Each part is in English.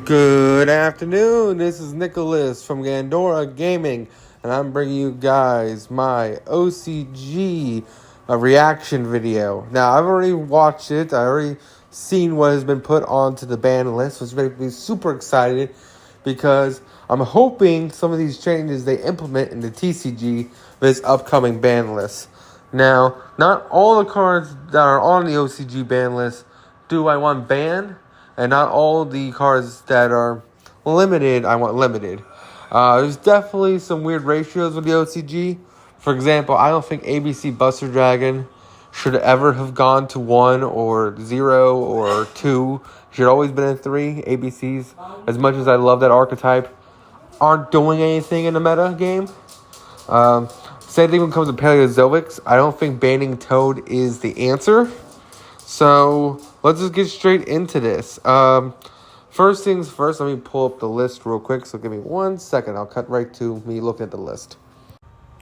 Good afternoon, this is Nicholas from Gandora Gaming, and I'm bringing you guys my OCG reaction video. Now, I've already watched it, I already seen what has been put onto the ban list, which makes me super excited because I'm hoping some of these changes they implement in the TCG this upcoming ban list. Now, not all the cards that are on the OCG ban list do I want banned, and not all the cards that are limited I want limited. There's definitely some weird ratios with the OCG. For example, I don't think ABC Buster Dragon should ever have gone to 1 or 0 or 2. Should always been in 3. ABCs, as much as I love that archetype, aren't doing anything in the meta game. Same thing when it comes to Paleozoics. I don't think banning Toad is the answer. So let's just get straight into this. First things first, let me pull up the list real quick. So give me 1 second. I'll cut right to me looking at the list.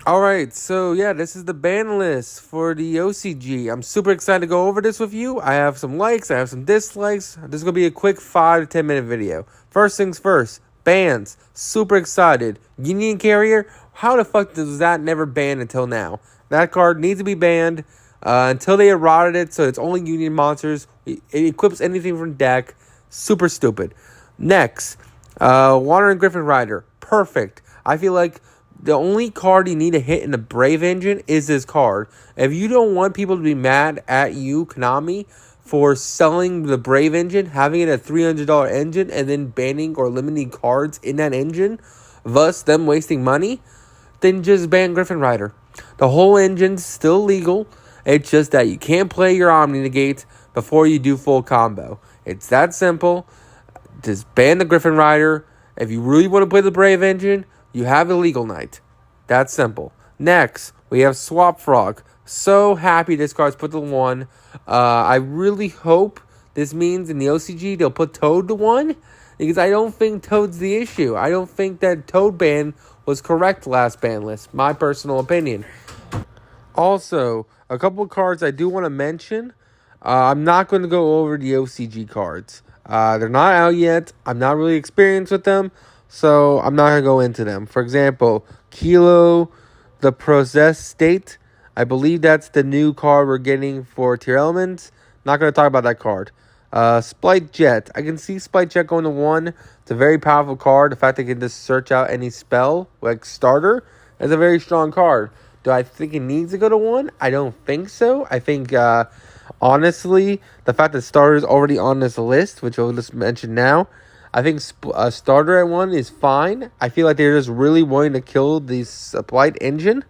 Alright, so yeah, this is the ban list for the OCG. I'm super excited to go over this with you. I have some likes, I have some dislikes. This is going to be a quick 5 to 10 minute video. First things first, bans. Super excited. Union Carrier, how the fuck does that never ban until now? That card needs to be banned until they eroded it, so it's only Union monsters. It equips anything from deck. Super stupid. Next, Wandering Griffin Rider. Perfect. I feel like the only card you need to hit in the Brave engine is this card. If you don't want people to be mad at you, Konami, for selling the Brave engine, having it a $300 engine, and then banning or limiting cards in that engine, thus them wasting money, then just ban Griffin Rider. The whole engine's still legal. It's just that you can't play your Omni Negate before you do full combo. It's that simple. Just ban the Griffin Rider. If you really want to play the Brave engine, you have a legal night. That's simple. Next, we have Swap Frog. So happy this card's put to 1. I really hope this means in the OCG they'll put Toad to 1, because I don't think Toad's the issue. I don't think that Toad ban was correct last ban list. My personal opinion. Also, a couple of cards I do want to mention. I'm not going to go over the OCG cards. They're not out yet. I'm not really experienced with them, so I'm not going to go into them. For example, Kilo, the Process State. I believe that's the new card we're getting for Tier Elements. Not going to talk about that card. Splight Jet. I can see Splight Jet going to 1. It's a very powerful card. The fact they can just search out any spell, like starter, is a very strong card. Do I think it needs to go to 1? I don't think so. I think, honestly, the fact that starter is already on this list, which I'll just mention now, I think a starter at 1 is fine. I feel like they're just really wanting to kill the Splight engine.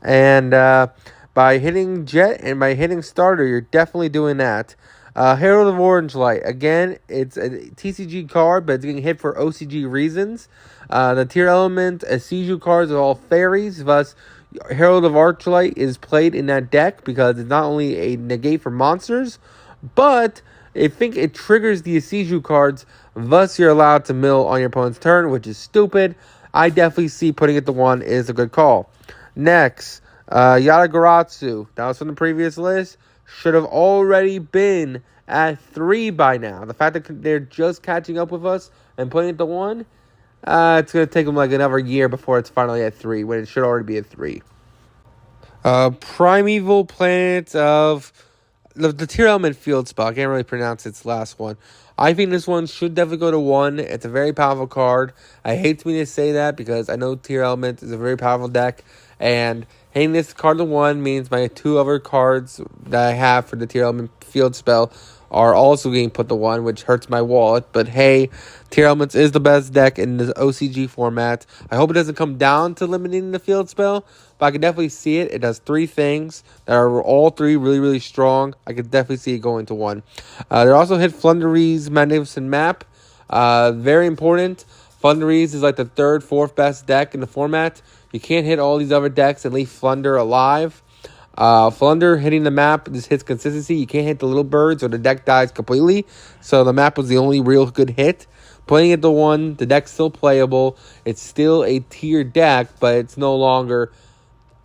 And by hitting Jet and by hitting starter, you're definitely doing that. Herald of Orange Light. Again, it's a TCG card, but it's getting hit for OCG reasons. The Tier Element, Seiju cards are all fairies, thus Herald of Archlight is played in that deck because it's not only a negate for monsters, but I think it triggers the Seiju cards, thus you're allowed to mill on your opponent's turn, which is stupid. I definitely see putting it to 1 is a good call. Next, Yatagaratsu. That was from the previous list. Should have already been at 3 by now. The fact that they're just catching up with us and putting it to 1, it's going to take them like another year before it's finally at 3, when it should already be at 3. Primeval Planet of the Tier Element Field Spell. I can't really pronounce its last one. I think this one should definitely go to 1. It's a very powerful card. I hate me to say that because I know Tier Element is a very powerful deck, and hitting this card to 1 means my 2 other cards that I have for the Tier Element Field Spell are also getting put to 1, which hurts my wallet. But hey, Tier Elements is the best deck in the OCG format. I hope it doesn't come down to limiting the field spell, but I can definitely see it. It does 3 things that are all 3 really, really strong. I could definitely see it going to 1. They also hit Flunderee's Magnificent Map. Very important. Flunderee's is like the 3rd, 4th best deck in the format. You can't hit all these other decks and leave Flunder alive. Flunder hitting the map just hits consistency. You can't hit the little birds or the deck dies completely. So the map was the only real good hit. Playing it to 1, the deck's still playable. It's still a tier deck, but it's no longer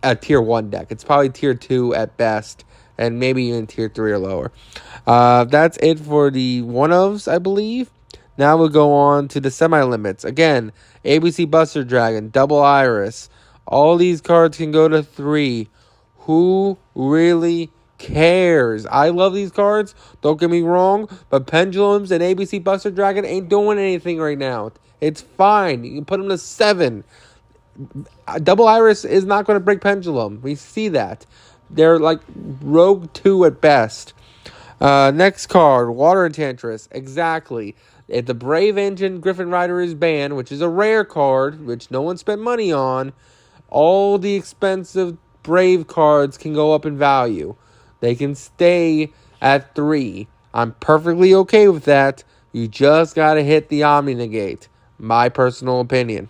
a tier 1 deck. It's probably tier 2 at best, and maybe even tier 3 or lower. That's it for the one-ofs, I believe. Now we'll go on to the semi-limits. Again, ABC Buster Dragon, Double Iris. All these cards can go to 3. Who really cares? I love these cards, don't get me wrong, but Pendulums and ABC Buster Dragon ain't doing anything right now. It's fine. You can put them to 7. Double Iris is not going to break Pendulum. We see that. They're like Rogue 2 at best. Next card, Water Enchantress. Exactly. If the Brave Engine Griffin Rider is banned, which is a rare card, which no one spent money on, all the expensive Brave cards can go up in value. They can stay at 3. I'm perfectly okay with that. You just got to hit the Omni Negate. My personal opinion.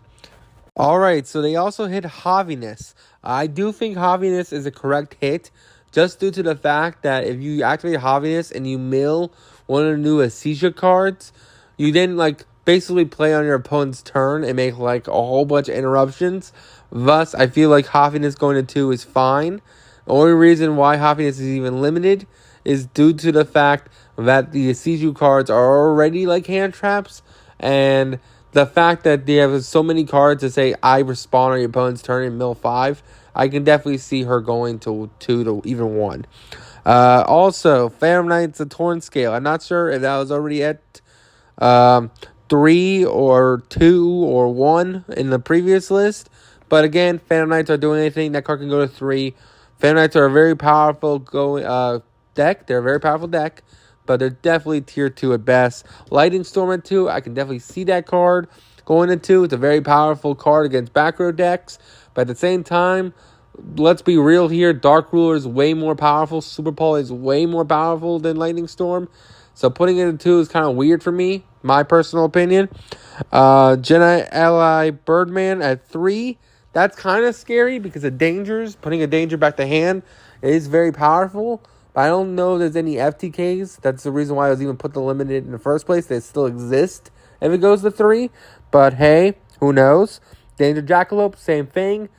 Alright, so they also hit Haviness. I do think Haviness is a correct hit, just due to the fact that if you activate Haviness and you mill one of the new Acesia cards, you then basically play on your opponent's turn and make a whole bunch of interruptions. Thus, I feel like Haviness going to 2 is fine. The only reason why Haviness is even limited is due to the fact that the Acesia cards are already hand traps, and the fact that they have so many cards to say, I respond on your opponent's turn in mill 5, I can definitely see her going to 2 to even 1. Also, Phantom Knights, the Torn Scale. I'm not sure if that was already at 3 or 2 or 1 in the previous list. But again, Phantom Knights are doing anything. That card can go to 3. Phantom Knights are a very powerful deck. They're a very powerful deck, but they're definitely tier 2 at best. Lightning Storm at 2, I can definitely see that card going to 2. It's a very powerful card against back row decks, but at the same time, let's be real here. Dark Ruler is way more powerful. Super Paul is way more powerful than Lightning Storm, so putting it in 2 is kind of weird for me, my personal opinion. Jedi Ally Birdman at 3. That's kind of scary because of dangers. Putting a danger back to hand is very powerful. I don't know if there's any FTKs. That's the reason why I was even put the limited in the first place. They still exist if it goes to 3. But hey, who knows? Danger Jackalope, same thing.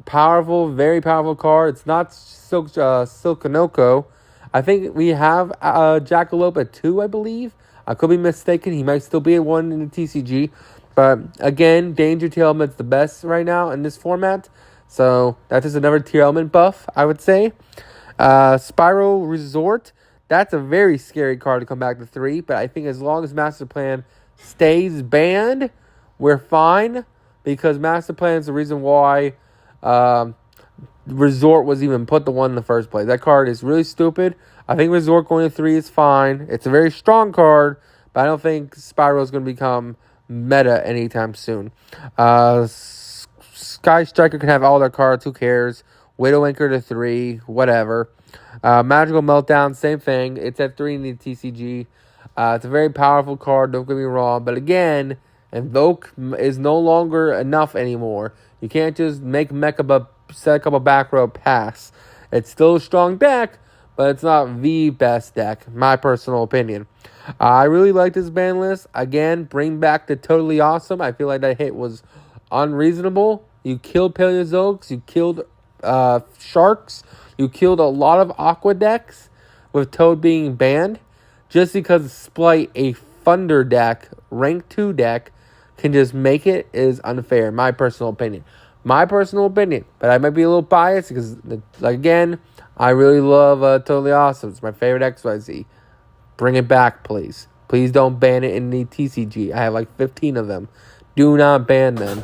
Powerful, very powerful card. It's not Silkanoko. I think we have Jackalope at 2, I believe. I could be mistaken. He might still be at 1 in the TCG. But again, Danger Tier Element's the best right now in this format. So that's just another Tier Element buff, I would say. Spiral Resort, that's a very scary card to come back to 3, but I think as long as Master Plan stays banned, we're fine, because Master Plan is the reason why Resort was even put to 1 in the first place. That card is really stupid. I think Resort going to 3 is fine. It's a very strong card, but I don't think Spiral is going to become meta anytime soon. Sky Striker can have all their cards, who cares? Widow Anchor to 3, whatever. Magical Meltdown, same thing. It's at 3 in the TCG. It's a very powerful card, don't get me wrong. But again, Invoke is no longer enough anymore. You can't just make Mecha set a couple back row pass. It's still a strong deck, but it's not the best deck, my personal opinion. I really like this ban list. Again, bring back the Totally Awesome. I feel like that hit was unreasonable. You killed Paleozoics. You killed Sharks. You killed a lot of Aqua decks with Toad being banned. Just because Splight, a Thunder deck, rank 2 deck, can just make it is unfair. My personal opinion. But I might be a little biased because, again, I really love Totally Awesome. It's my favorite XYZ. Bring it back, please. Please don't ban it in the TCG. I have 15 of them. Do not ban them.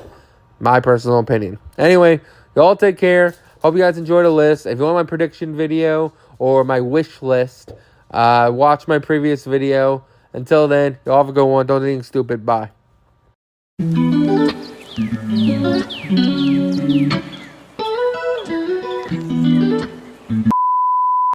My personal opinion. Anyway, y'all take care. Hope you guys enjoyed the list. If you want my prediction video or my wish list, watch my previous video. Until then, y'all have a good one. Don't do anything stupid. Bye.